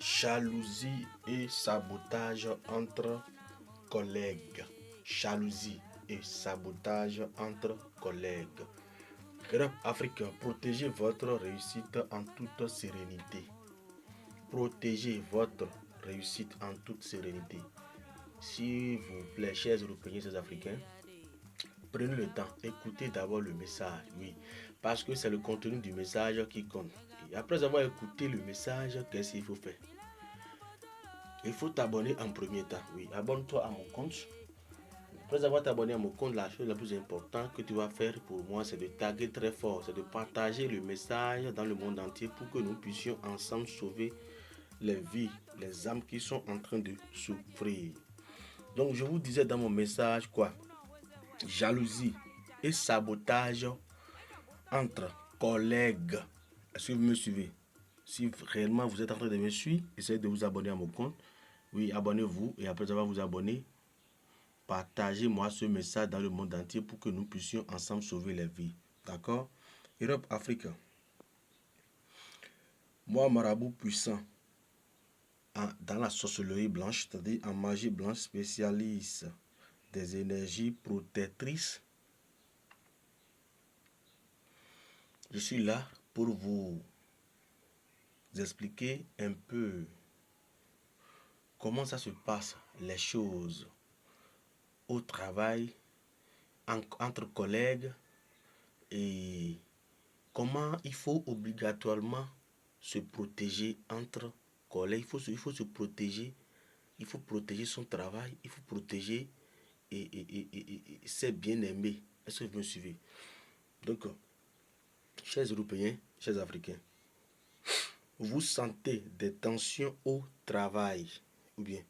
Jalousie et sabotage entre collègues. Jalousie et sabotage entre collègues. Europe Afrique, protégez votre réussite en toute sérénité. Protégez votre réussite en toute sérénité. S'il vous plaît, chers Européens et chers Africains, prenez le temps, écoutez d'abord le message, oui, parce que c'est le contenu du message qui compte. Et après avoir écouté le message, qu'est-ce qu'il faut faire? Il faut t'abonner en premier temps. Oui, abonne-toi à mon compte. Après avoir t'abonné à mon compte, la chose la plus importante que tu vas faire pour moi, c'est de taguer très fort, c'est de partager le message dans le monde entier pour que nous puissions ensemble sauver les vies, les âmes qui sont en train de souffrir. Donc je vous disais dans mon message quoi? Jalousie et sabotage entre collègues. Est-ce que vous me suivez? Si réellement vous êtes en train de me suivre, essayez de vous abonner à mon compte. Oui, abonnez-vous et après avoir vous abonner, partagez-moi ce message dans le monde entier pour que nous puissions ensemble sauver les vies. D'accord? Europe, Afrique. Moi, marabout puissant dans la sorcellerie blanche, c'est-à-dire en magie blanche, spécialiste des énergies protectrices. Je suis là pour vous expliquer un peu comment ça se passe, les choses au travail, entre collègues et comment il faut obligatoirement se protéger entre collègues. Il faut se protéger, il faut protéger son travail, il faut protéger ses bien-aimés. Est-ce que vous me suivez? Donc, chers Européens, chers Africains, vous sentez des tensions au travail, ou bien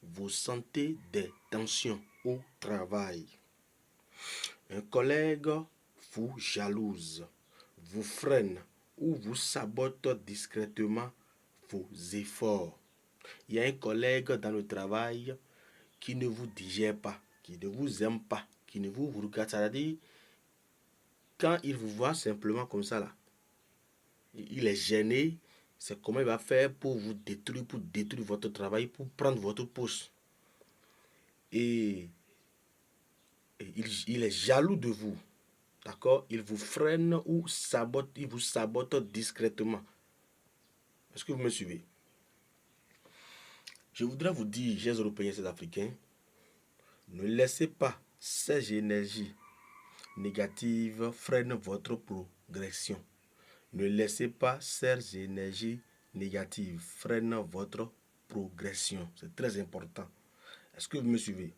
vous sentez des tensions au travail. Un collègue vous jalouse, vous freine ou vous sabote discrètement vos efforts. Il y a un collègue dans le travail qui ne vous digère pas, qui ne vous aime pas, qui ne vous regarde. C'est-à-dire, quand il vous voit simplement comme ça, là, il est gêné. C'est comment il va faire pour vous détruire, pour détruire votre travail, pour prendre votre poste. Et, il est jaloux de vous. D'accord? Il vous freine ou sabote, il vous sabote discrètement. Est-ce que vous me suivez? Je voudrais vous dire, chers Européens et chers Africains, ne laissez pas ces énergies négatives freiner votre progression. Ne laissez pas ces énergies négatives freiner votre progression. C'est très important. Est-ce que vous me suivez?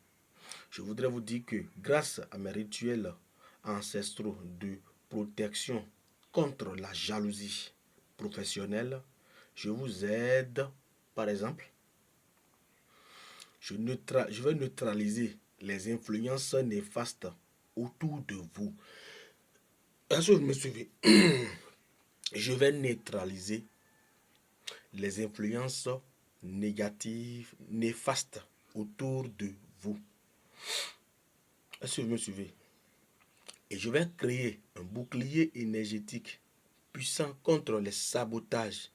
Je voudrais vous dire que grâce à mes rituels ancestraux de protection contre la jalousie professionnelle, je vous aide, par exemple, je vais neutraliser les influences néfastes autour de vous. Est-ce que vous me suivez? Je vais neutraliser les influences négatives, néfastes autour de vous. Est-ce que vous me suivez? Et je vais créer un bouclier énergétique puissant contre les sabotages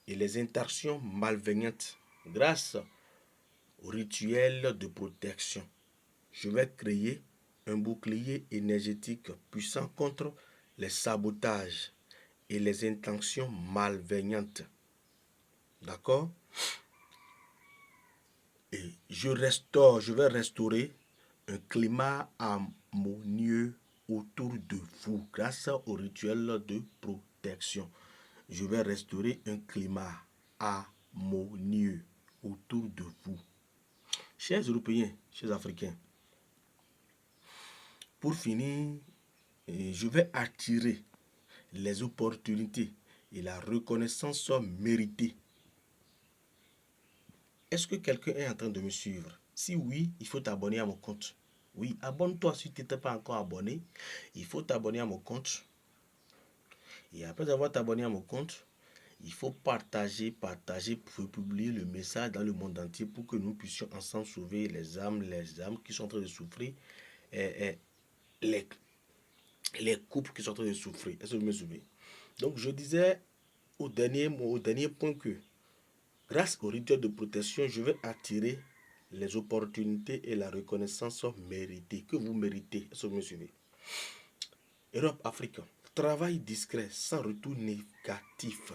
et les intentions malveillantes grâce au rituel de protection. Je vais créer un bouclier énergétique puissant contre les sabotages et les intentions malveillantes. D'accord? Et je vais restaurer un climat harmonieux autour de vous grâce au rituel de protection. Je vais restaurer un climat harmonieux autour de vous. Chers Européens, chers Africains, pour finir, je vais attirer les opportunités et la reconnaissance méritée. Est-ce que quelqu'un est en train de me suivre? Si oui, il faut t'abonner à mon compte. Oui, abonne-toi si tu n'étais pas encore abonné. Il faut t'abonner à mon compte. Et après avoir t'abonné à mon compte, il faut partager, publier le message dans le monde entier pour que nous puissions ensemble sauver les âmes qui sont en train de souffrir et les couples qui sont en train de souffrir. Est-ce que vous me suivez? Donc je disais au dernier point que Grâce au rituel de protection, je vais attirer les opportunités et la reconnaissance méritées, que vous méritez. Est-ce que vous me suivez? Europe, Afrique, travail discret, sans retour négatif.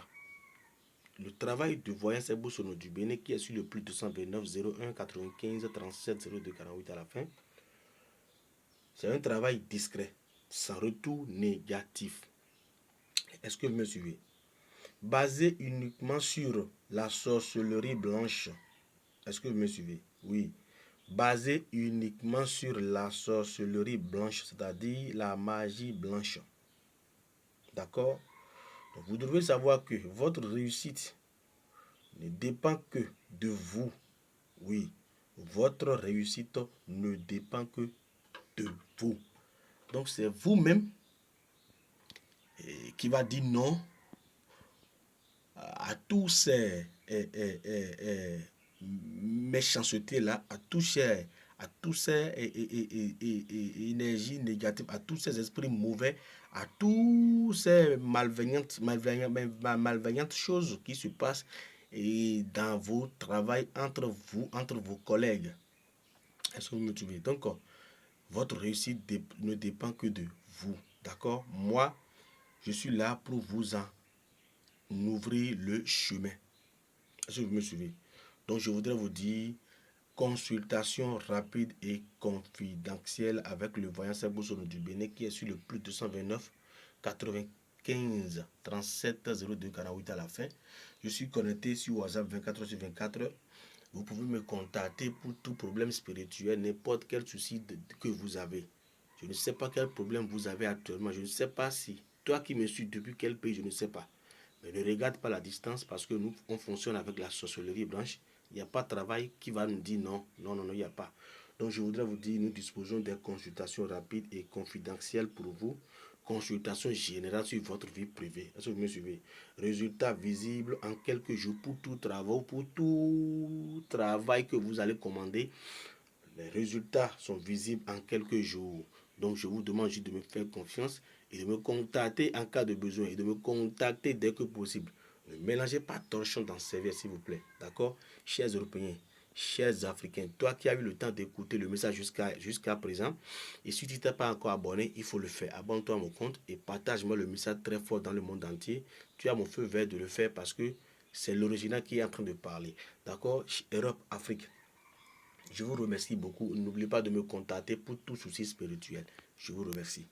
Le travail de voyance Ebosono du Bénin qui est sur le plus 229 01 95 37 02 48 à la fin. C'est un travail discret, sans retour négatif. Est-ce que vous me suivez? Basé uniquement sur la sorcellerie blanche. Est-ce que vous me suivez? Oui. Basé uniquement sur la sorcellerie blanche, c'est-à-dire la magie blanche. D'accord? Donc vous devez savoir que votre réussite ne dépend que de vous. Oui, votre réussite ne dépend que de vous. Donc c'est vous-même qui va dire non à tous ces méchancetés-là, à tous ces énergies négatives, à tous ces esprits mauvais, à tous ces malveillantes choses qui se passent et dans vos travails entre vos collègues. Est-ce que vous me suivez? Donc, votre réussite ne dépend que de vous. D'accord? Moi, je suis là pour vous en ouvrir le chemin. Est-ce que vous me suivez? Donc, je voudrais vous dire consultation rapide et confidentielle avec le voyant Saboussono du Bénin qui est sur le plus 229 95 37 02 48 à la fin. Je suis connecté sur WhatsApp 24 sur 24. Vous pouvez me contacter pour tout problème spirituel, n'importe quel souci que vous avez. Je ne sais pas quel problème vous avez actuellement. Je ne sais pas si, toi qui me suis depuis quel pays, je ne sais pas. Mais ne regarde pas la distance parce que nous, on fonctionne avec la sorcellerie blanche. Il n'y a pas de travail qui va nous dire non, non, non, non, il n'y a pas. Donc je voudrais vous dire, nous disposons des consultations rapides et confidentielles pour vous. Consultation générale sur votre vie privée. Est-ce que vous me suivez? Résultats visibles en quelques jours pour tout travail que vous allez commander. Les résultats sont visibles en quelques jours. Donc je vous demande juste de me faire confiance et de me contacter en cas de besoin et de me contacter dès que possible. Ne mélangez pas torchon dans serviette s'il vous plaît. D'accord? Chers Européens, chers Africains, toi qui as eu le temps d'écouter le message jusqu'à présent, et si tu t'es pas encore abonné, il faut le faire. Abonne-toi à mon compte et partage-moi le message très fort dans le monde entier. Tu as mon feu vert de le faire parce que c'est l'original qui est en train de parler. D'accord? Europe, Afrique. Je vous remercie beaucoup. N'oubliez pas de me contacter pour tout souci spirituel. Je vous remercie.